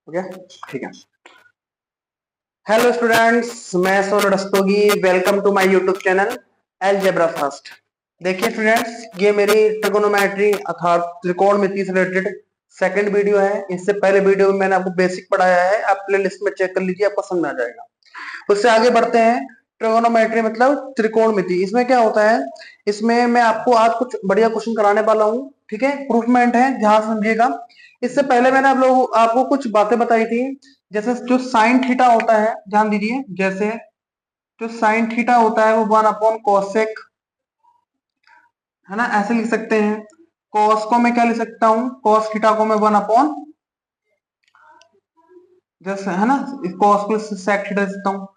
Okay, ठीक है। Hello students, मैं Sonu Rastogi. Welcome to my YouTube channel algebra first. देखिए स्टूडेंट्स, ये मेरी ट्रिगोनोमेट्री अर्थात त्रिकोणमिति से रिलेटेड सेकंड वीडियो है। इससे पहले वीडियो में मैंने आपको बेसिक पढ़ाया है, आप प्लेलिस्ट में चेक कर लीजिए, आपको समझ आ जाएगा। उससे आगे बढ़ते हैं। ट्रिगोनोमेट्री मतलब त्रिकोणमिति। इसमें क्या होता है, इसमें मैं आपको आज कुछ बढ़िया क्वेश्चन कराने वाला हूँ, ठीक है। प्रूफमेंट है, ध्यान से समझिएगा। इससे पहले मैंने आपको कुछ बातें बताई थी, जैसे जो साइन थीटा होता है, ध्यान दीजिए। जैसे जो साइन थीटा होता है वो 1/कोसेक, है ना, ऐसे लिख सकते हैं। कॉस को मैं क्या लिख सकता हूँ, कॉस थीटा को मैं 1/, जैसे है ना, कॉस को सेक थीटा लिख सकता हूँ।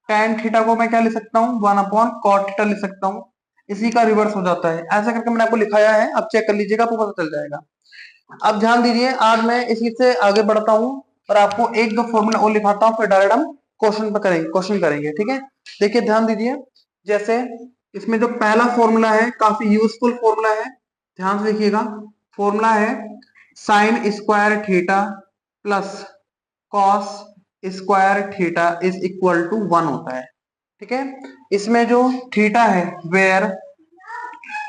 टेन थीटा को मैं क्या लिख सकता हूँ, 1/कॉट थीटा लिख सकता हूँ। इसी का रिवर्स हो जाता है। ऐसा करके मैंने आपको लिखाया है, आप चेक कर लीजिएगा, आपको पता चल जाएगा। अब ध्यान दीजिए, आज मैं इसी से आगे बढ़ता हूँ और आपको एक दो फॉर्मूला और लिखाता हूँ, फिर डायरेक्ट हम क्वेश्चन करेंगे, ठीक है। देखिए ध्यान दीजिए, जैसे इसमें जो पहला फॉर्मूला है काफी यूजफुल फॉर्मूला है, ध्यान से देखिएगा। फॉर्मूला है sine square theta plus cos square theta is equal to 1 होता है, ठीक है। इसमें जो थीटा है, वेयर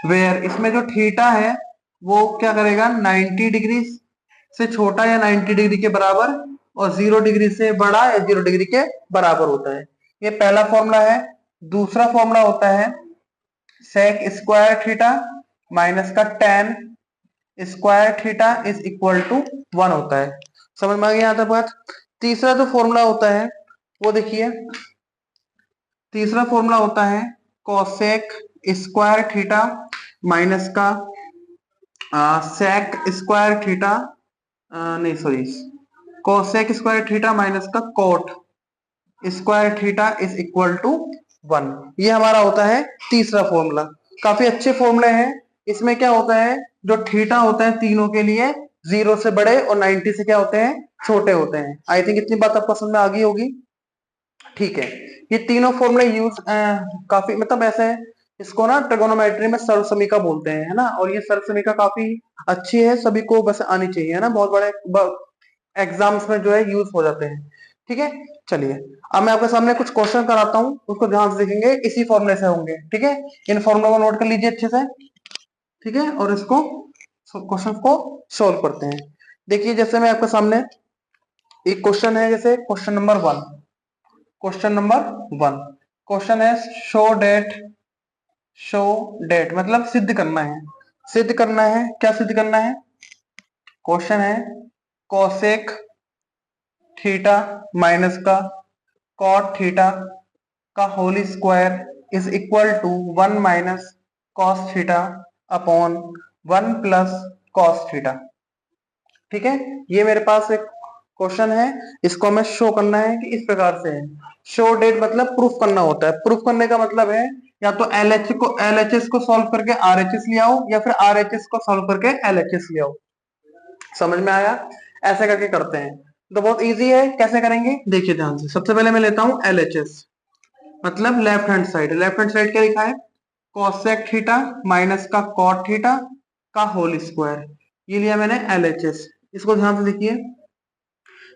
वेयर इसमें जो थीटा है वो क्या करेगा, 90 डिग्री से छोटा या 90 डिग्री के बराबर, और 0 डिग्री से बड़ा या 0 डिग्री के बराबर होता है। ये पहला फॉर्मूला है। दूसरा फॉर्मूला होता है सेक स्क्वायर थीटा माइनस का tan square theta is equal to 1 होता है। समझ में आ गया यहाँ तक बात। तीसरा जो फॉर्मूला होता है वो देखिए, तीसरा फॉर्मूला होता है कोसेक स्क्वायर थीटा माइनस का सेक स्क्वायर थीटा, नहीं sorry, cosec square theta minus का cot square theta is equal to 1। ये हमारा होता है तीसरा फॉर्मूला। काफी अच्छे फॉर्मूले हैं। इसमें क्या होता है, जो थीटा होता है तीनों के लिए 0 से बड़े और 90 से क्या होते हैं, छोटे होते हैं। आई थिंक इतनी बात आपको समझ में आ गई होगी, ठीक है। ये तीनों फॉर्मूले यूज काफी मतलब ऐसे है, इसको ना ट्रिगोनोमेट्री में सर्वसमीका बोलते हैं, है ना। और ये सर्वसमीका काफी अच्छी है, सभी को बस आनी चाहिए, है ना। बहुत बड़े एग्जाम्स में जो है यूज हो जाते हैं, ठीक है। चलिए, अब मैं आपके सामने कुछ क्वेश्चन कराता हूँ, उसको ध्यान से देखेंगे, इसी फॉर्मूले से होंगे, ठीक है। इन फॉर्मूले को नोट कर लीजिए अच्छे से, ठीक है, और इसको क्वेश्चन को सोल्व करते हैं। देखिए जैसे मैं आपके सामने एक क्वेश्चन है, जैसे क्वेश्चन नंबर 1 क्वेश्चन है शो डेट मतलब सिद्ध करना है। सिद्ध करना है, क्या सिद्ध करना है, क्वेश्चन है कोसेक थीटा माइनस का कॉट थीटा का whole square is equal to 1 minus cos theta upon 1 plus cos theta, ठीक है। ये मेरे पास एक क्वेश्चन है, इसको हमें शो करना है कि इस प्रकार से है। शो डेट मतलब प्रूफ करना होता है। प्रूफ करने का मतलब है या तो एलएचएस को सॉल्व करके आरएचएस ले आओ, या फिर आरएचएस को सॉल्व करके एलएचएस ले आओ। समझ में आया, ऐसे करके करते हैं। तो बहुत इजी है, कैसे करेंगे देखिए ध्यान से। सबसे पहले मैं लेता हूं एलएचएस, मतलब left hand side. Left hand side क्या लिखा है, कोसेक थीटा माइनस का कॉट थीटा का होल स्क्वायर, ये लिया मैंने एलएचएस। इसको ध्यान से देखिए,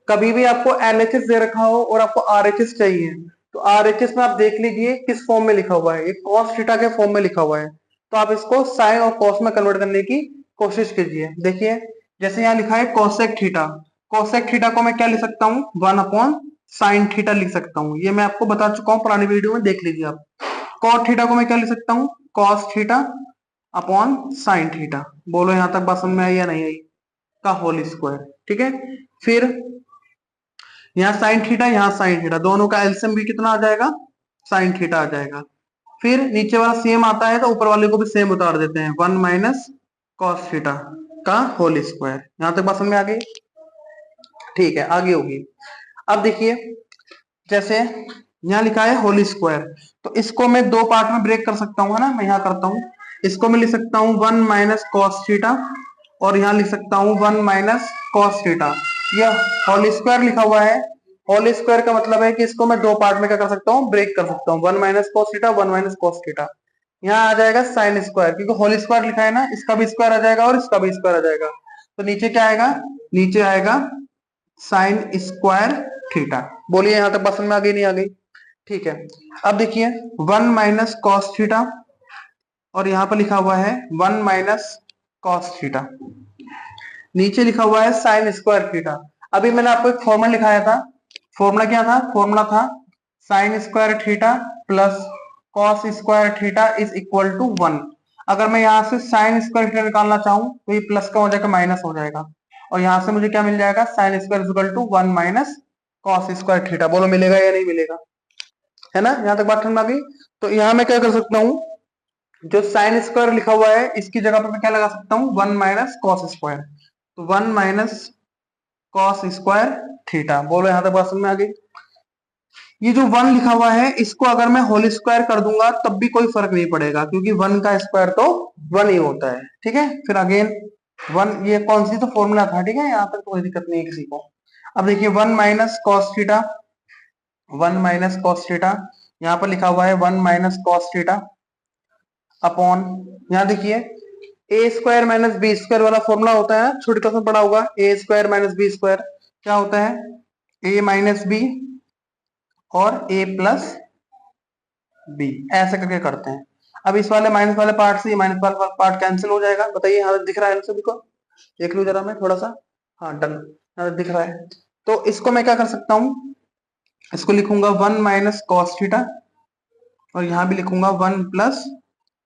कभी भी आपको एलएचएस दे रखा हो और आपको आरएचएस चाहिए, तो आरएचएस में आप देख लीजिए किस फॉर्म में लिखा हुआ है, ये कॉस थीटा के फॉर्म में लिखा हुआ है। तो आप इसको साइन और कॉस में कन्वर्ट करने की कोशिश कीजिए। देखिए जैसे यहाँ लिखा है कोसेक थीटा, कोसेक थीटा को मैं क्या लिख सकता हूँ, 1/साइन थीटा लिख सकता हूँ। ये मैं आपको बता चुका हूँ पुरानी वीडियो में, देख लीजिए आप। कॉट थीटा को मैं क्या लिख सकता हूँ, cos theta upon sine theta. बोलो यहाँ तक बात समझ में आई या नहीं आई, का होल स्क्वायर, ठीक है। फिर यहाँ साइन थीटा, यहाँ साइन थीटा, दोनों का एलसीएम भी कितना आ जाएगा, साइन थीटा आ जाएगा। फिर नीचे वाला सेम आता है तो ऊपर वाले को भी सेम उतार देते हैं, 1 माइनस कॉस थीटा का होल स्क्वायर। यहां तक बात समझ में आ गई, ठीक है, आगे होगी। अब देखिए जैसे यहाँ लिखा है होल स्क्वायर, तो इसको मैं दो पार्ट में ब्रेक कर सकता हूँ, है ना। मैं यहाँ करता हूँ, इसको मैं लिख सकता हूँ 1 माइनस कॉस थीटा, और यहाँ लिख सकता हूँ 1 माइनस कॉस थीटा। यह होल स्क्वायर लिखा हुआ है। होल स्क्वायर का मतलब है कि इसको मैं दो पार्ट में क्या कर सकता हूँ, ब्रेक कर सकता हूँ। 1 minus cos theta, 1 minus cos theta. यहाँ आ जाएगा साइन स्क्वायर, क्योंकि होल स्क्वायर लिखा है ना, इसका भी स्क्वायर आ जाएगा और इसका भी स्क्वायर आ जाएगा। तो नीचे क्या आएगा, नीचे आएगा साइन स्क्वायर थीटा। बोलिए यहां तक बात समझ में आ गई नहीं आ गई? ठीक है। अब देखिए 1 - cos थीटा और यहां पर लिखा हुआ है 1 - cos थीटा, नीचे लिखा हुआ है साइन स्क्वायर थीटा। अभी मैंने आपको एक फॉर्मूला लिखाया था। फॉर्मूला क्या था? फॉर्मूला था sine square theta plus cos square theta is equal to 1। अगर मैं यहां से साइन स्क्वायर थीटा निकालना चाहूं तो ये प्लस का हो जाएगा माइनस हो जाएगा, और यहां से मुझे क्या मिल जाएगा? Sine square is equal to 1 - cos square theta. बोलो मिलेगा या नहीं मिलेगा? है ना? यहां तक बात समझ में आ गई? तो यहां मैं क्या कर सकता हूँ, जो साइन स्क्वायर लिखा हुआ है इसकी जगह पर मैं क्या लगा सकता हूँ? 1 - कॉस स्क्वायर। तो 1 - कॉस स्क्वायर थीटा। बोलो यहां तक बात समझ में आ गई? ये जो 1 लिखा हुआ है इसको अगर मैं होल स्क्वायर कर दूंगा तब भी कोई फर्क नहीं पड़ेगा, क्योंकि 1 का स्क्वायर तो 1 ही होता है। ठीक है, फिर अगेन 1, ये कौन सी तो फॉर्मूला था। ठीक है, यहाँ तक कोई दिक्कत नहीं है किसी को। अब देखिए 1 - कॉस थीटा, 1 - कॉस थीटा, यहाँ पर लिखा हुआ है 1 - कॉस थीटा अपॉन, यहाँ देखिए ए स्क्वायर माइनस बी स्क्वायर वाला फॉर्मूला होता है, छोटी क्लास में पढ़ा होगा। ए स्क्वायर माइनस बी स्क्वायर क्या होता है? ए माइनस बी और ए प्लस बी, ऐसे करके करते हैं। अब इस वाले माइनस वाले पार्ट से ये माइनस वाला पार्ट कैंसिल हो जाएगा। बताइए यहाँ दिख रहा है सभी को? देख लूं जरा मैं थोड़ा सा। हाँ डन, दिख रहा है। तो इसको मैं क्या कर सकता हूँ, इसको लिखूंगा 1 - कॉस थीटा और यहाँ भी लिखूंगा 1 +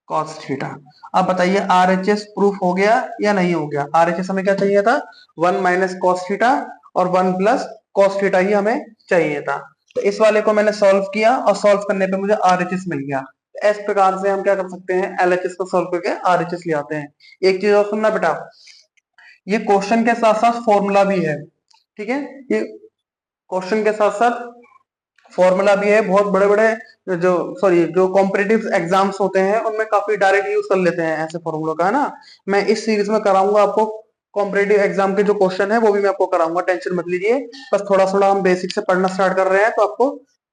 कॉस थीटा। अब बताइए आरएचएस प्रूफ हो गया या नहीं हो गया? आरएचएस हमें क्या चाहिए था? 1 - कॉस थीटा और 1 + कॉस थीटा ही हमें चाहिए था। तो इस वाले को मैंने सॉल्व किया और सॉल्व करने पे मुझे आरएचएस मिल गया। इस प्रकार से हम क्या कर सकते हैं? एलएचएस को सॉल्व करके आरएचएस ले आते हैं। एक चीज और सुनना बेटा, ये क्वेश्चन के साथ साथ फॉर्मूला भी है। ठीक है, ये क्वेश्चन के साथ साथ फॉर्मूला भी है। बहुत बड़े बड़े जो सॉरी जो कॉम्पिटिटिव एग्जाम्स होते हैं उनमें काफी डायरेक्ट यूज कर लेते हैं ऐसे फॉर्मूलों का, है ना? मैं इस सीरीज में कराऊंगा आपको कॉम्पिटिटिव एग्जाम के जो क्वेश्चन है वो भी मैं आपको कराऊंगा, टेंशन मत लीजिए। बस थोड़ा थोड़ा हम बेसिक से पढ़ना स्टार्ट कर रहे हैं तो आपको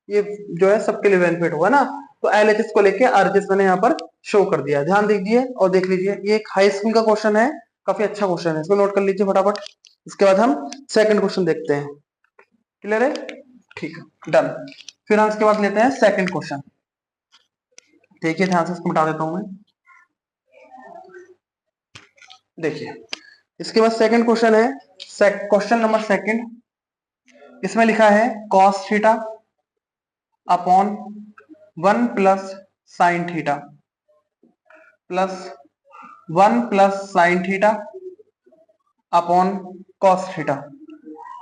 ये जो है सबके लिए बेनिफिट होगा ना। तो एलएचएस को लेके आरएचएस मैंने यहाँ पर शो कर दिया, ध्यान दीजिए और देख लीजिए। ये एक हाई स्कूल का क्वेश्चन है, काफी अच्छा क्वेश्चन है, इसको नोट कर लीजिए फटाफट। इसके बाद हम सेकंड क्वेश्चन देखते हैं। क्लियर है? ठीक है, डन। फिर हम इसके बाद लेते हैं सेकंड क्वेश्चन। देखिए ध्यान से, इसको मिटा देता हूं मैं। देखिए इसके बाद सेकंड क्वेश्चन है, क्वेश्चन नंबर सेकंड। इसमें लिखा है cos theta upon 1 + sine theta plus 1 + sign theta upon cos theta.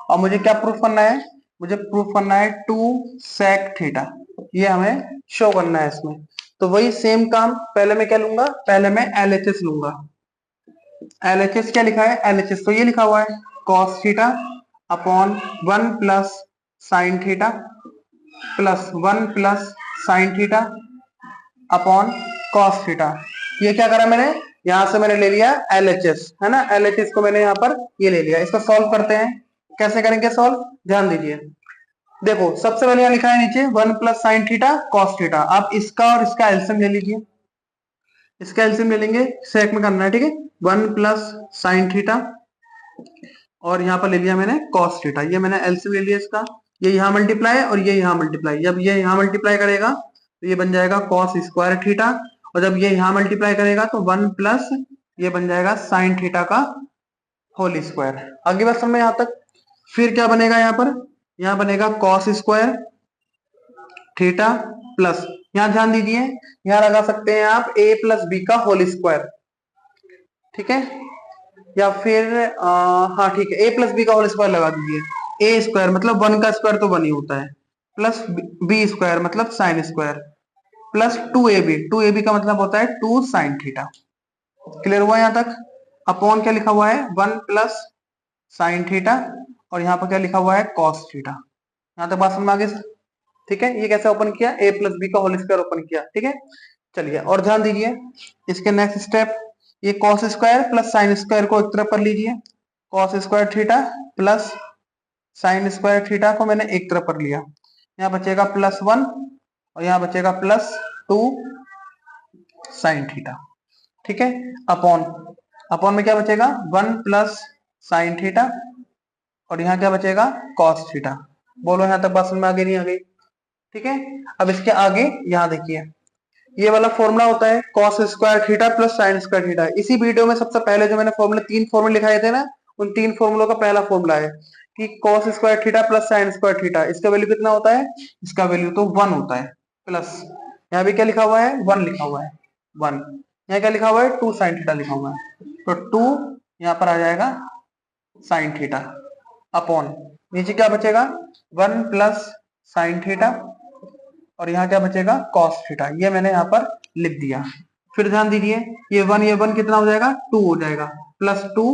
और मुझे क्या प्रूफ करना है? मुझे प्रूफ करना है 2 sec थीटा। ये हमें शो करना है इसमें। तो वही सेम काम, पहले मैं क्या लूंगा? पहले मैं एलएचएस लूंगा। एलएचएस क्या लिखा है? एलएचएस तो ये लिखा हुआ है cos theta upon 1 + sine theta plus 1 + sign theta upon cos theta. ये क्या करा मैंने? यहां से मैंने ले लिया एलएचएस, है ना? एलएचएस को मैंने यहाँ पर ये ले लिया। इसको सॉल्व करते हैं। कैसे करेंगे सॉल्व? ध्यान दीजिए। देखो सबसे पहले यहाँ लिखा है नीचे 1 + साइन थीटा कॉस थीटा। आप इसका और इसका एलसीएम ले लीजिए। इसका एलसीएम ले लेंगे, सेक में करना है। ठीक है, 1 + साइन थीटा और यहाँ पर ले लिया मैंने कॉस थीटा। ये मैंने एलसीएम ले लिया इसका। ये यहाँ मल्टीप्लाई और ये यहाँ मल्टीप्लाई। जब ये यहाँ मल्टीप्लाई करेगा तो ये बन जाएगा कॉस स्क्वायर थीटा, और जब ये यहाँ मल्टीप्लाई करेगा तो 1 + ये बन जाएगा साइन थीटा का होल स्क्वायर। आगे बात समझ में यहाँ तक? फिर क्या बनेगा यहाँ पर? यहाँ बनेगा कॉस स्क्वायर थीटा प्लस, यहाँ ध्यान दीजिए, यहाँ लगा सकते हैं आप a + b का होल स्क्वायर। ठीक है, या फिर हाँ ठीक है, a + b का होल स्क्वायर लगा दीजिए। a स्क्वायर मतलब 1 का स्क्वायर तो 1 ही होता है, प्लस b स्क्वायर मतलब साइन स्क्वायर प्लस 2ab का मतलब होता है 2 sin थीटा। क्लियर हुआ यहाँ तक? अपॉन क्या लिखा हुआ है? 1 + साइन थीटा और यहाँ पर क्या लिखा हुआ है? Cos theta. यहाँ तक बात समझ में आ गई? ठीक है, ये कैसे ओपन किया? a + b का होल स्क्वायर ओपन किया। ठीक है, चलिए और ध्यान दीजिए इसके नेक्स्ट स्टेप। ये cos square plus sine square को एक तरफ कर लीजिए। Cos square theta plus sign square theta को मैंने एक तरफ कर लिया। यहाँ बचेगा +1 और यहाँ बचेगा +2 sin थीटा। ठीक है, अपॉन, अपॉन में क्या बचेगा? 1 + साइन थीटा और यहाँ क्या बचेगा, कॉस थीटा। बोलो यहाँ तक बात समझ में आ गई नहीं आ गई? ठीक है, अब इसके आगे यहाँ देखिए, ये वाला फॉर्मूला होता है cos square theta plus sign square theta. इसी वीडियो में सबसे पहले जो मैंने फॉर्मूले 3 फॉर्मूले लिखाए थे ना, उन 3 फॉर्मूलों का पहला फॉर्मूला है कि cos square theta plus sign square theta, इसका वैल्यू कितना होता है, इसका वैल्यू तो 1 होता है, प्लस यहाँ भी क्या लिखा हुआ है, 1 लिखा हुआ है, 1। यहाँ क्या लिखा हुआ है, 2 साइन थीटा लिखा हुआ है, तो 2 यहाँ पर आ जाएगा साइन थीटा अपॉन नीचे क्या बचेगा, 1 प्लस साइन थीटा, और यहाँ क्या बचेगा, कॉस थीटा। ये मैंने यहाँ पर लिख दिया। फिर ध्यान दीजिए, ये 1 कितना हो जाएगा, 2 हो जाएगा, प्लस 2,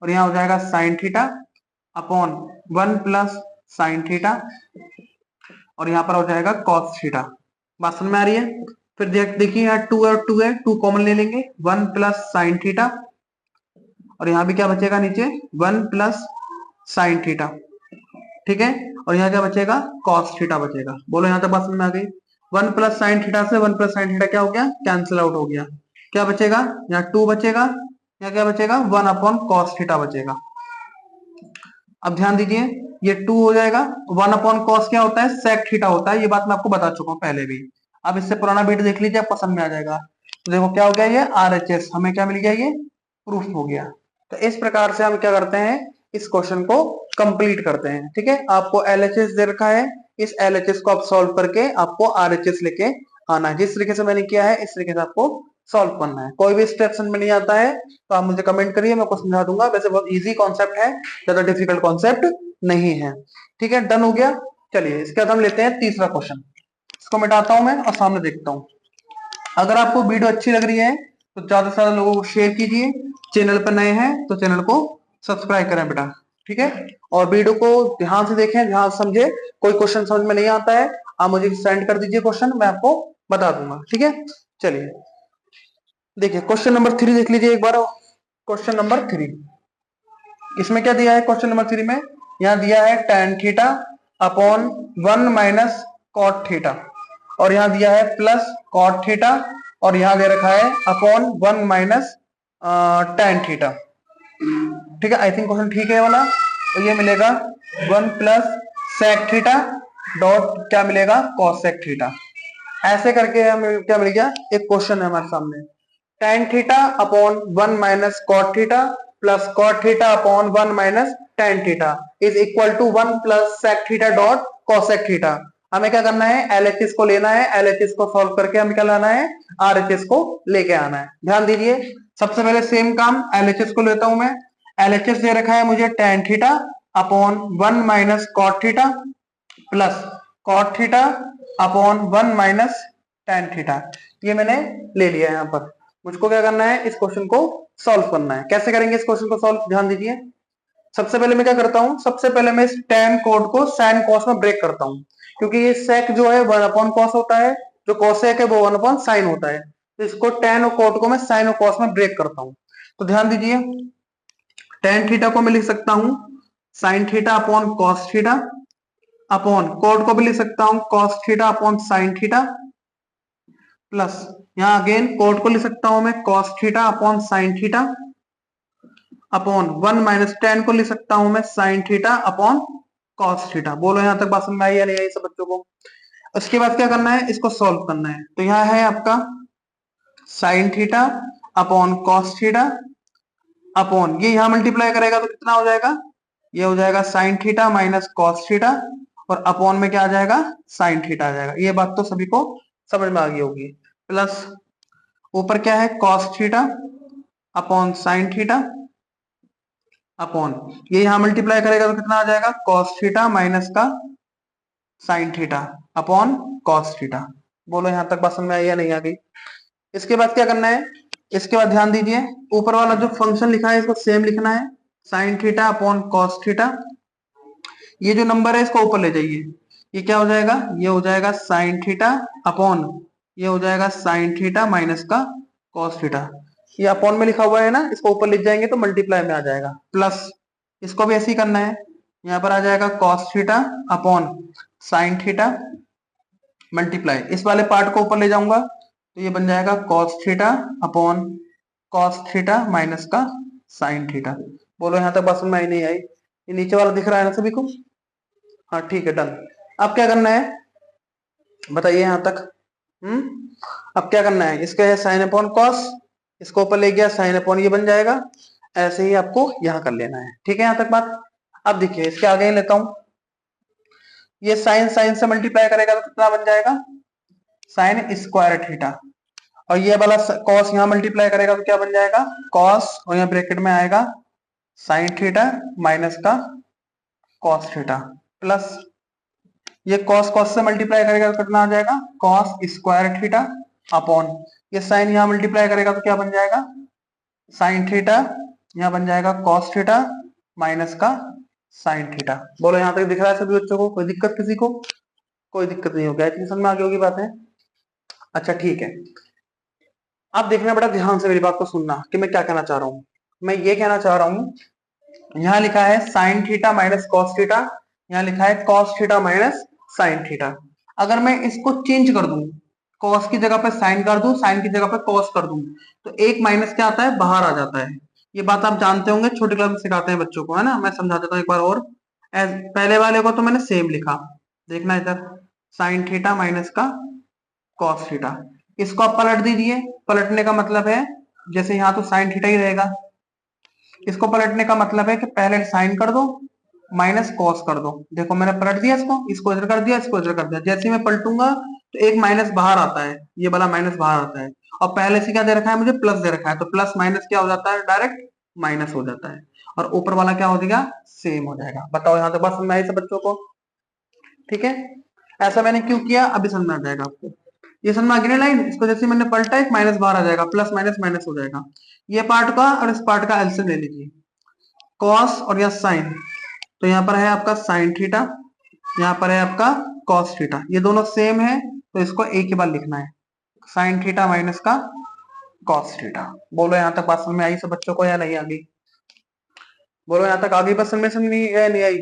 और यहाँ हो जाएगा sign theta upon 1 plus sine theta, और यहाँ पर हो जाएगा कॉस थीटा। बात समझ में आ रही है? फिर देखिए यहाँ 2 और 2 है, 2 कॉमन ले लेंगे, 1 प्लस साइन थीटा, और यहाँ भी क्या बचेगा नीचे, 1 प्लस साइन थीटा। ठीक है, और यहाँ क्या बचेगा, कॉस थीटा बचेगा। बोलो यहाँ तक बात समझ में आ गई? 1 प्लस साइन थीटा से 1 प्लस साइन थीटा क्या हो गया, कैंसिल आउट हो गया। क्या बचेगा, यहाँ 2 बचेगा, यहाँ क्या बचेगा, 1 अपॉन कॉस थीटा बचेगा। अब ध्यान दीजिए, ये 2 हो जाएगा, 1 अपॉन कॉस क्या होता है, सेक थीटा होता है, ये बात मैं आपको बता चुका हूँ पहले भी। अब इससे पुराना वीडियो देख लीजिए, आपको समझ में आ जाएगा। तो देखो क्या हो गया, ये RHS हमें क्या मिल गया, ये प्रूफ हो गया। तो इस प्रकार से हम क्या करते हैं, इस क्वेश्चन को कंप्लीट करते हैं। ठीक है, आपको LHS दे रखा है, इस LHS को आप सॉल्व करके आपको RHS लेके आना है। जिस तरीके से मैंने किया है इस तरीके से आपको सॉल्व करना है। कोई भी स्टेप समझ में नहीं आता है तो आप मुझे कमेंट करिए, मैं आपको समझा दूंगा। वैसे बहुत इजी कॉन्सेप्ट है, ज्यादा डिफिकल्ट कॉन्सेप्ट नहीं है। ठीक है, डन हो गया। चलिए इसके बाद हम लेते हैं तीसरा क्वेश्चन। इसको मिटाता हूं मैं और सामने देखता हूं। अगर आपको वीडियो अच्छी लग रही है तो ज्यादा से ज्यादा लोगों को शेयर कीजिए। चैनल पर नए हैं तो चैनल को सब्सक्राइब करें बेटा। ठीक है, और वीडियो को ध्यान से देखें, ध्यान से समझे। कोई क्वेश्चन समझ में नहीं आता है आप मुझे सेंड कर दीजिए क्वेश्चन, मैं आपको बता दूंगा। ठीक है, चलिए देखिए क्वेश्चन नंबर 3 देख लीजिए एक बार। क्वेश्चन नंबर 3, इसमें क्या दिया है, क्वेश्चन नंबर 3 में यहाँ दिया है tan theta upon 1 minus cot theta, और यहाँ दिया है प्लस कॉट थीटा, और यहाँ दे रखा है अपॉन 1 माइनस tan थीटा। ठीक है, आई थिंक क्वेश्चन ठीक है वाला। तो ये मिलेगा 1 प्लस सेक थीटा डॉट क्या मिलेगा, कॉस सेक थीटा। ऐसे करके हमें क्या मिल गया, एक क्वेश्चन है हमारे सामने, tan theta upon 1 minus cot theta plus cot theta upon 1 minus tan theta is equal to 1 plus sec theta dot cosec theta. हमें क्या करना है, LHS को लेना है, LHS को सॉल्व करके हमें क्या लाना है, RHS को लेके आना है। ध्यान दीजिए, सबसे पहले सेम काम LHS को लेता हूं मैं। LHS दे रखा है मुझे tan theta upon 1 minus cot theta plus cot theta upon 1 minus tan theta. ये मैंने ले लिया है। यहाँ पर मुझको क्या करना है, इस क्वेश्चन को सॉल्व करना है। कैसे करेंगे इस क्वेश्चन को सॉल्व, ध्यान दीजिए। सबसे पहले मैं क्या करता हूं, सबसे पहले मैं इस tan कोड को sin cos में ब्रेक करता हूं, क्योंकि ये sec जो है 1 अपॉन cos होता है, जो cosec है वो 1 अपॉन sin होता है। तो इसको tan और cot को मैं sin और cos में ब्रेक करता हूं। तो ध्यान दीजिए, tan थीटा को मैं लिख सकता हूं sin theta upon cos theta, upon cot को भी लिख सकता हूं cos theta upon sin theta, plus यहाँ अगेन कोट को लिख सकता हूं मैं cos theta upon sine theta, upon 1 minus tan को लिख सकता हूं मैं sign theta upon cos theta. बोलो यहाँ तक बात समझ में आई या नहीं आई सब बच्चों को? उसके बाद क्या करना है, इसको सॉल्व करना है। तो यहाँ है आपका sign theta upon cos theta upon ये यहाँ मल्टीप्लाई करेगा तो कितना हो जाएगा, ये हो जाएगा sine theta minus cos theta, और अपॉन में क्या आ जाएगा, साइन थीटा आ जाएगा। ये बात तो सभी को समझ में आ गई होगी। प्लस ऊपर क्या है, cos theta upon sine theta upon ये यहां मल्टीप्लाई करेगा तो कितना आ जाएगा, cos थीटा माइनस का sign theta upon cos theta. बोलो यहां तक बात समझ में आई या नहीं आ गई? इसके बाद क्या करना है, इसके बाद ध्यान दीजिए, ऊपर वाला जो फंक्शन लिखा है इसको सेम लिखना है, sign theta upon cos theta. ये जो नंबर है इसको ऊपर ले जाइए, ये क्या हो जाएगा, ये हो जाएगा साइन थीटा अपॉन ये हो जाएगा साइन थीटा माइनस का cos थीटा। ये अपॉन में लिखा हुआ है ना, इसको ऊपर लिख जाएंगे तो मल्टीप्लाई में आ जाएगा। प्लस इसको भी ऐसे ही करना है, यहाँ पर आ जाएगा cos theta upon sine theta multiply, इस वाले पार्ट को ऊपर ले जाऊंगा तो ये बन जाएगा cos theta upon cos theta minus का साइन थीटा। बोलो यहाँ तक बात समझ में आई नहीं आई? ये नीचे वाला दिख रहा है ना सभी को? हाँ ठीक है, डन। अब क्या करना है बताइए यहां तक। अब क्या करना है, इसका है साइन अपॉन कॉस, इसको ऊपर ले गया साइन अपॉन ये बन जाएगा। ऐसे ही आपको यहां कर लेना है, ठीक है यहां तक बात। अब देखिए इसके आगे ही लेता हूं, ये साइन साइन से मल्टीप्लाई करेगा तो कितना बन जाएगा, साइन स्क्वायर थीटा। और ये वाला कॉस यहाँ मल्टीप्लाई करेगा तो क्या बन जाएगा, कॉस, और यहाँ ब्रैकेट में आएगा साइन थीटा माइनस का कॉस थीटा, प्लस ये कॉस कॉस से मल्टीप्लाई करेगा तो कितना आ जाएगा, कॉस स्क्वायर थीटा अपॉन ये साइन यहाँ मल्टीप्लाई करेगा तो क्या बन जाएगा, साइन थीटा, यहाँ बन जाएगा कॉस थीटा माइनस का साइन थीटा। बोलो यहाँ तक दिख रहा है सभी बच्चों को, कोई दिक्कत किसी को? कोई दिक्कत नहीं होगी, इतनी समझ में आगे होगी बातें। अच्छा ठीक है, अब देखना बेटा ध्यान से मेरी बात को सुनना कि मैं क्या कहना चाह रहा हूँ। मैं ये कहना चाह रहा हूँ, यहाँ लिखा है sine theta minus cos theta, यहाँ लिखा है cos theta minus sine theta. अगर मैं इसको चेंज कर दूं, कॉस की जगह पर साइन कर दूं, साइन की जगह पर कॉस कर दूं, तो एक माइनस क्या आता है, बाहर आ जाता है। ये बात आप जानते होंगे, छोटे क्लास में सिखाते हैं बच्चों को, है ना। मैं समझा देता हूँ एक बार और। पहले वाले को तो मैंने सेम लिखा, देखना इधर, साइन थीटा माइनस का कॉस थीटा। इसको आप पलट दीजिए, पलटने का मतलब है जैसे यहाँ तो साइन थीटा ही रहेगा, इसको पलटने का मतलब है कि पहले साइन कर दो माइनस कॉस कर दो। देखो मैंने पलट दिया इसको, इसको इधर कर दिया, इसको इधर कर दिया। जैसे ही मैं पलटूंगा तो एक माइनस बाहर आता है, ये वाला माइनस बाहर आता है। और पहले से क्या दे रखा है मुझे, प्लस दे रखा है, तो प्लस माइनस क्या हो जाता है, डायरेक्ट माइनस हो जाता है। और ऊपर वाला क्या हो जाएगा, सेम हो जाएगा। बताओ यहाँ तक बात समझ में आई सब बच्चों को? ठीक है, ऐसा मैंने क्यों किया अभी समझ में आ जाएगा आपको। ये समझ में आ गई ना लाइन, इसको जैसे मैंने पलटा एक माइनस बाहर आ जाएगा, प्लस माइनस माइनस हो जाएगा। ये पार्ट का और इस पार्ट का एलसीएम ले लीजिए, कॉस और या साइन, तो यहाँ पर है आपका साइन थीटा, यहाँ पर है आपका कॉस थीटा, ये दोनों सेम है तो इसको एक ही बार लिखना है, साइन थीटा माइनस का कॉस थीटा। बोलो यहाँ तक बात समझ में आई सब बच्चों को या नहीं आ गई? बोलो यहाँ तक आगे बात समझ में नहीं आई?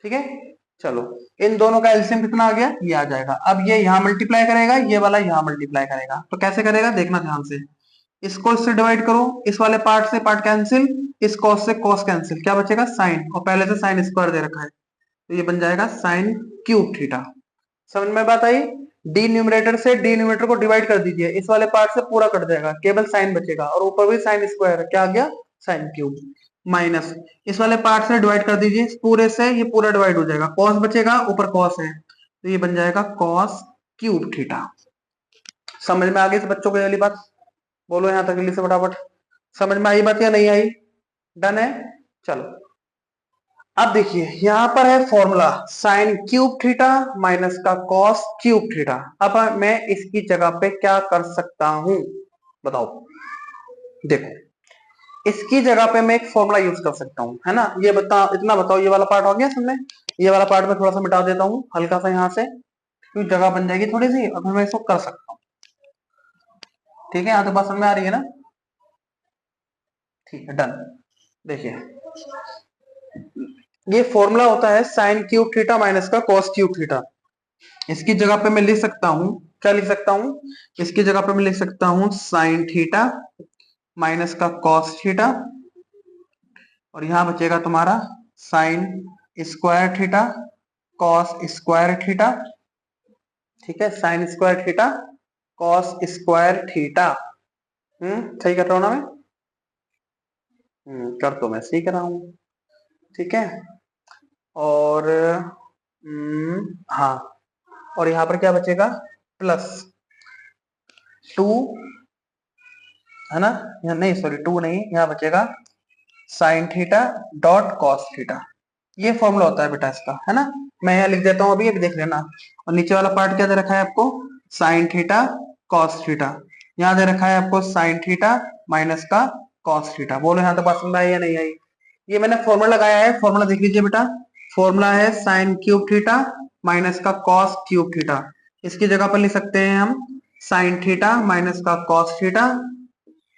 ठीक है, चलो इन दोनों का एलसीएम कितना आ गया, ये आ जाएगा। अब ये यहाँ मल्टीप्लाई करेगा, ये वाला यहाँ मल्टीप्लाई करेगा, तो कैसे करेगा देखना ध्यान से। इसको इससे डिवाइड करो, इस वाले पार्ट से पार्ट कैंसिल, इस कॉस से कॉस कैंसिल, क्या बचेगा साइन, और पहले से साइन स्क्वायर दे रखा है तो ये बन जाएगा साइन क्यूब थीटा। समझ में बात आई? डी न्यूमरेटर से डी न्यूमरेटर को डिवाइड कर दीजिए, इस वाले पार्ट से पूरा कट जाएगा, केवल साइन बचेगा, और ऊपर भी साइन स्क्वायर, क्या आ गया, साइन क्यूब, माइनस इस वाले पार्ट से डिवाइड कर दीजिए, पूरे से ये पूरा डिवाइड हो जाएगा, कॉस बचेगा, ऊपर कॉस है तो ये बन जाएगा कॉस क्यूब थीटा। समझ में आ गई बच्चों को ये वाली बात? बोलो यहाँ तक जल्दी से फटाफट, समझ में आई बात या नहीं आई? डन है, चलो। अब देखिए यहाँ पर है formula sine cube theta minus का कॉस क्यूब थीटा। अब मैं इसकी जगह पे क्या कर सकता हूं बताओ? देखो इसकी जगह पे मैं एक फॉर्मूला यूज कर सकता हूं, है ना। ये बता, इतना बताओ, ये वाला पार्ट हो गया समझे, ये वाला पार्ट में थोड़ा सा मिटा देता हूँ हल्का सा यहाँ से, क्योंकि जगह बन जाएगी थोड़ी सी, अब मैं इसको कर सकता हूँ। ठीक है, यहाँ तो बात समझ में आ रही है ना? ठीक है, डन। देखिए ये फॉर्मूला होता है साइन क्यूब थीटा माइनस का कॉस क्यूब थीटा। इसकी जगह पे मैं लिख सकता हूं, क्या लिख सकता हूं, इसकी जगह पे मैं लिख सकता हूं साइन थीटा माइनस का कॉस थीटा, और यहां बचेगा तुम्हारा sign square theta cos square theta. ठीक है, sine square theta cos square theta. सही कर रहा हूं ना मैं? कर तो मैं सही कर रहा हूं। ठीक है, और हाँ, और यहाँ पर क्या बचेगा, प्लस 2, है ना, यहाँ नहीं, सॉरी 2 नहीं, यहाँ बचेगा sine theta dot cos theta. ये फॉर्मूला होता है बेटा इसका, है ना। मैं यहाँ लिख देता हूँ अभी, देख लेना। और नीचे वाला पार्ट क्या दे रखा है आपको, साइन थीटा कॉस थीटा, यहाँ दे रखा है आपको साइन थीटा माइनस का कॉस थीटा। बोलो यहाँ तक बात समझ आई या नहीं आई? ये मैंने फॉर्मूला लगाया है, फॉर्मूला देख लीजिए बेटा, फॉर्मूला है साइन क्यूब थीटा माइनस का कॉस क्यूब थीटा। इसकी जगह पर लिख सकते हैं हम साइन थीटा माइनस का कॉस थीटा,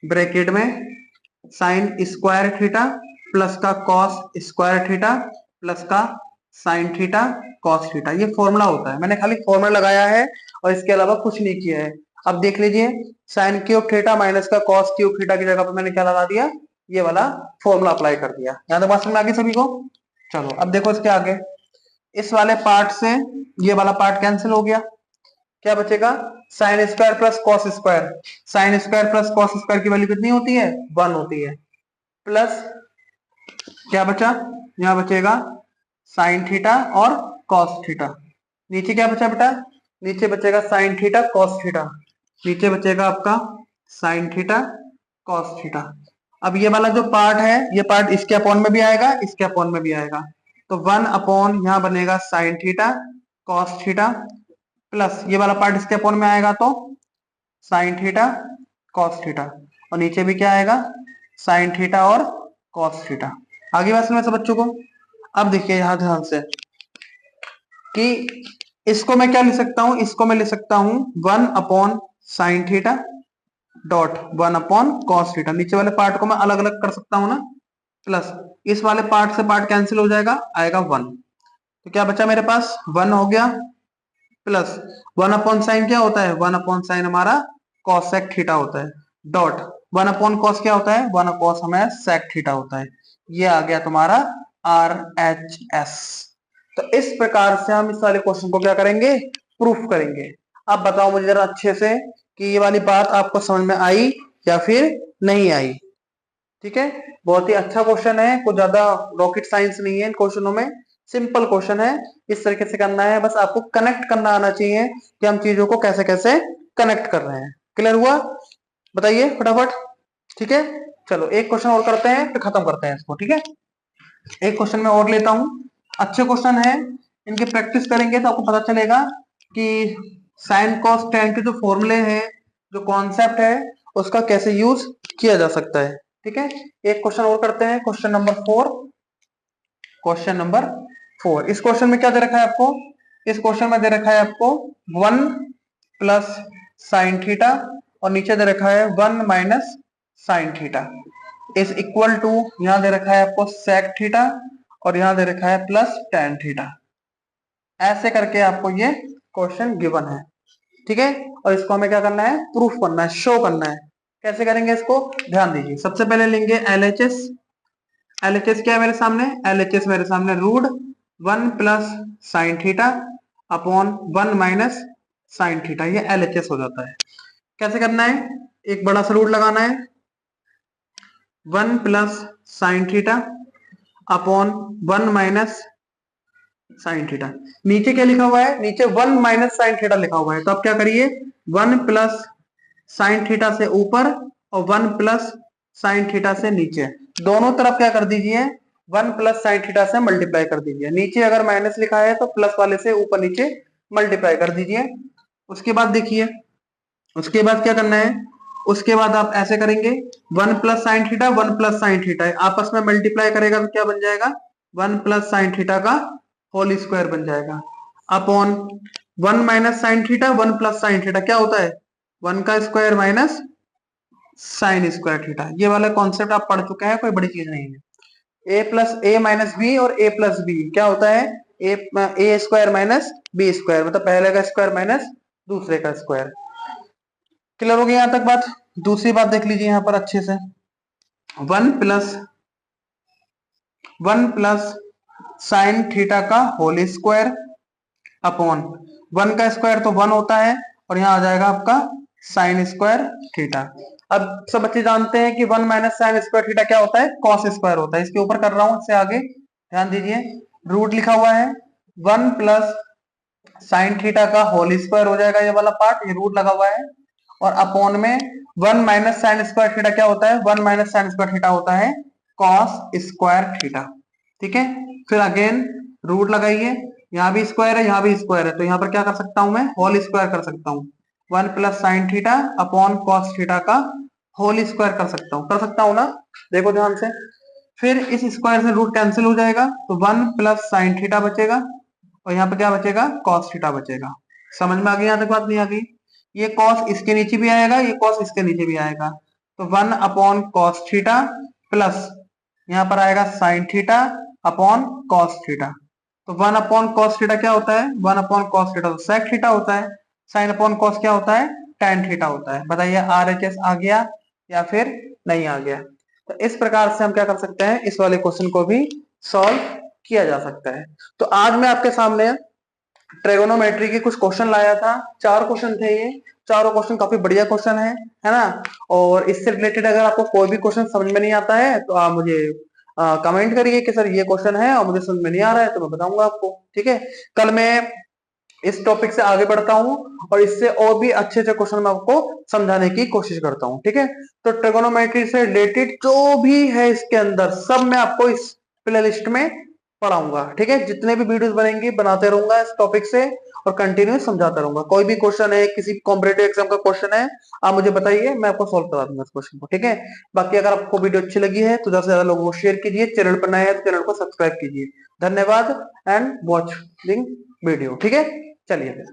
ब्रैकेट में साइन स्क्वायर थीटा प्लस का कॉस स्क्वायर थीटा प्लस का साइन थीटा कॉस थीटा। ये फॉर्मूला होता है, मैंने खाली फॉर्मूला लगाया है और इसके अलावा कुछ नहीं किया है। अब देख लीजिए, साइन क्यूब थीटा माइनस का कॉस क्यूब थीटा की जगह पर मैंने क्या लगा दिया, ये वाला फॉर्मूला अप्लाई कर दिया। यहाँ तक बात समझ में आ गई सभी को? चलो अब देखो इसके आगे, इस वाले पार्ट से ये वाला पार्ट कैंसिल हो गया, क्या बचेगा, sine square plus cos square. Sine square plus cos square की वैल्यू कितनी होती है, 1 होती है। प्लस क्या बचा, यहां बचेगा साइन थीटा और कॉस थीटा। नीचे क्या बचा बेटा, नीचे बचेगा साइन थीटा कॉस थीटा, नीचे बचेगा आपका साइन थीटा कॉस थीटा। अब ये वाला जो पार्ट है, ये पार्ट इसके अपॉन में भी आएगा, इसके अपॉन में भी आएगा, तो 1 अपॉन यहां बनेगा sine theta cos theta, plus ये वाला पार्ट इसके अपॉन में आएगा तो साइन थीटा कॉस थीटा, और नीचे भी क्या आएगा, साइन थीटा और कॉस थीटा। आगे बात समझ बच्चों को। अब देखिए यहां ध्यान से कि इसको मैं क्या लिख सकता हूं, इसको मैं लिख सकता हूं 1 upon sine theta dot 1 upon cos theta. नीचे वाले पार्ट को मैं अलग अलग कर सकता हूं ना, प्लस इस वाले पार्ट से पार्ट कैंसिल हो जाएगा, आएगा 1, तो क्या बचा मेरे पास 1 हो गया, प्लस 1 अपॉन साइन क्या होता है, 1 अपॉन साइन हमारा कॉसेक थीटा होता है, डॉट 1 अपॉन कॉस क्या होता है, 1 कॉस हमारा सेक थीटा होता है। ये आ गया तुम्हारा आर एच एस। तो इस प्रकार से हम इस वाले क्वेश्चन को क्या करेंगे, प्रूफ करेंगे। अब बताओ मुझे जरा अच्छे से कि ये वाली बात आपको समझ में आई या फिर नहीं आई। ठीक है, बहुत ही अच्छा क्वेश्चन है, कुछ ज्यादा रॉकेट साइंस नहीं है इन क्वेश्चनों में, सिंपल क्वेश्चन है। इस तरीके से करना है, बस आपको कनेक्ट करना आना चाहिए कि हम चीजों को कैसे कैसे कनेक्ट कर रहे हैं। क्लियर हुआ, बताइए फटाफट। ठीक है, चलो एक क्वेश्चन और करते हैं फिर खत्म करते हैं इसको। ठीक है, एक क्वेश्चन मैं और लेता हूं, अच्छे क्वेश्चन है, इनकी प्रैक्टिस करेंगे तो आपको पता चलेगा कि साइन कॉस टेन के जो फॉर्मूले हैं, जो कॉन्सेप्ट है, उसका कैसे यूज किया जा सकता है। ठीक है, एक क्वेश्चन और करते हैं, क्वेश्चन नंबर 4। क्वेश्चन नंबर 4, इस क्वेश्चन में क्या दे रखा है आपको, इस क्वेश्चन में दे रखा है आपको 1 प्लस साइन थीटा और नीचे दे रखा है 1 minus sine theta is equal to, यहां दे रखा है आपको सेक थीटा और यहां दे रखा है प्लस टेन थीटा। ऐसे करके आपको ये क्वेश्चन गिवन है। ठीक है, और इसको हमें क्या करना है, प्रूफ करना है, शो करना है। कैसे करेंगे इसको, ध्यान दीजिए। सबसे पहले लेंगे एलएचएस। एलएचएस क्या है मेरे सामने, एलएचएस मेरे सामने root 1 plus sine theta upon 1 minus sine theta, ये एलएचएस हो जाता है। कैसे करना है, एक बड़ा सा रूट लगाना है, 1 plus sine theta upon 1 minus sine theta. नीचे क्या लिखा हुआ है, नीचे 1 माइनस साइन थीटा लिखा हुआ है, तो आप क्या करिए, 1 प्लस साइन थीटा से ऊपर और 1 प्लस साइन थीटा से नीचे, दोनों तरफ क्या कर दीजिए, 1 प्लस साइन थीटा से मल्टीप्लाई कर दीजिए। नीचे अगर माइनस लिखा है तो प्लस वाले से ऊपर नीचे मल्टीप्लाई कर दीजिए। उसके बाद देखिए, उसके बाद क्या करना है, उसके बाद आप ऐसे करेंगे, 1 plus sine theta 1 plus sine theta आपस में मल्टीप्लाई करेगा तो क्या बन जाएगा, 1 प्लस साइन थीटा का होल स्क्वायर बन जाएगा upon 1 minus sine theta 1 plus sine theta क्या होता है, 1 का square minus sign square theta. ये वाला कॉन्सेप्ट आप पढ़ चुके हैं, कोई बड़ी चीज नहीं है। ए प्लस ए माइनस बी और ए प्लस बी क्या होता है, ए स्क्वायर माइनस बी स्क्वायर, मतलब पहले का स्क्वायर माइनस दूसरे का स्क्वायर। क्लियर हो गया यहां तक बात। दूसरी बात देख लीजिए यहां पर अच्छे से, 1 प्लस साइन थीटा का होल स्क्वायर अपॉन 1 का स्क्वायर तो 1 होता है और यहाँ आ जाएगा आपका साइन स्क्वायर थीटा। अब सब बच्चे जानते हैं कि 1 माइनस साइन स्क्वायर थीटा क्या होता है, कॉस स्क्वायर होता है। इसके ऊपर कर रहा हूं, इससे आगे ध्यान दीजिए, रूट लिखा हुआ है 1 प्लस साइन थीटा का होल स्क्वायर हो जाएगा, ये वाला पार्ट, ये रूट लगा हुआ है, और अपॉन में 1 माइनस साइन स्क्वायर थीटा क्या होता है, 1 माइनस साइन स्क्वायर थीटा होता है कॉस स्क्वायर थीटा। ठीक है, फिर अगेन रूट लगाइए, यहाँ भी स्क्वायर है यहाँ भी स्क्वायर है, तो यहाँ पर क्या कर सकता हूं मैं, होल स्क्वायर कर सकता हूँ, 1 plus sine theta upon cos theta का होल स्क्वायर कर सकता हूँ ना, देखो ध्यान से। फिर इस स्क्वायर से रूट कैंसिल हो जाएगा तो 1 प्लस साइन थीटा बचेगा और यहाँ पे क्या बचेगा, कॉस थीटा बचेगा। समझ में आ गई यहाँ तक बात, नहीं आ गई, ये कॉस इसके नीचे भी आएगा, ये कॉस इसके नीचे भी आएगा, तो 1 अपॉन कॉस थीटा प्लस यहाँ पर आएगा sign theta upon cos theta. तो 1 अपॉन कॉस थीटा क्या होता है, 1 अपॉन कॉस थीटा तो सेक थीटा होता है, साइन अपॉन कॉस क्या होता है, टेन थीटा होता है। बताइए आरएचएस आ गया या फिर नहीं आ गया। तो इस प्रकार से हम क्या कर सकते हैं, इस वाले क्वेश्चन को भी सॉल्व किया जा सकता है। तो आज मैं आपके सामने ट्रिगोनोमेट्री के कुछ क्वेश्चन लाया था। 4 क्वेश्चन थे ये। चारों क्वेश्चन काफी बढ़िया क्वेश्चन है ना। और इससे रिलेटेड अगर आपको कोई भी क्वेश्चन समझ में नहीं आता है तो आप मुझे कमेंट करिए कि सर ये क्वेश्चन है और मुझे समझ में नहीं आ रहा है, तो मैं बताऊंगा आपको। ठीक है, कल मैं इस टॉपिक से आगे बढ़ता हूं और इससे और भी अच्छे अच्छे क्वेश्चन मैं आपको समझाने की कोशिश करता हूं। ठीक है, तो ट्रिगोनोमेट्री से रिलेटेड जो भी है इसके अंदर सब मैं आपको इस प्ले लिस्ट में पढ़ाऊंगा। ठीक है, जितने भी वीडियोस बनेंगे बनाते रहूंगा इस टॉपिक से और कंटिन्यू समझाता रहूंगा। कोई भी क्वेश्चन है, किसी कॉम्पिटेटिव एग्जाम का क्वेश्चन है, आप मुझे बताइए, मैं आपको सॉल्व करा दूंगा इस क्वेश्चन को। ठीक है, बाकी अगर आपको वीडियो अच्छी लगी है तो ज्यादा से ज्यादा लोगों को शेयर कीजिए, चैनल पर नए हैं तो चैनल को सब्सक्राइब कीजिए। धन्यवाद एंड वॉचिंग वीडियो। ठीक है, चलिए फिर।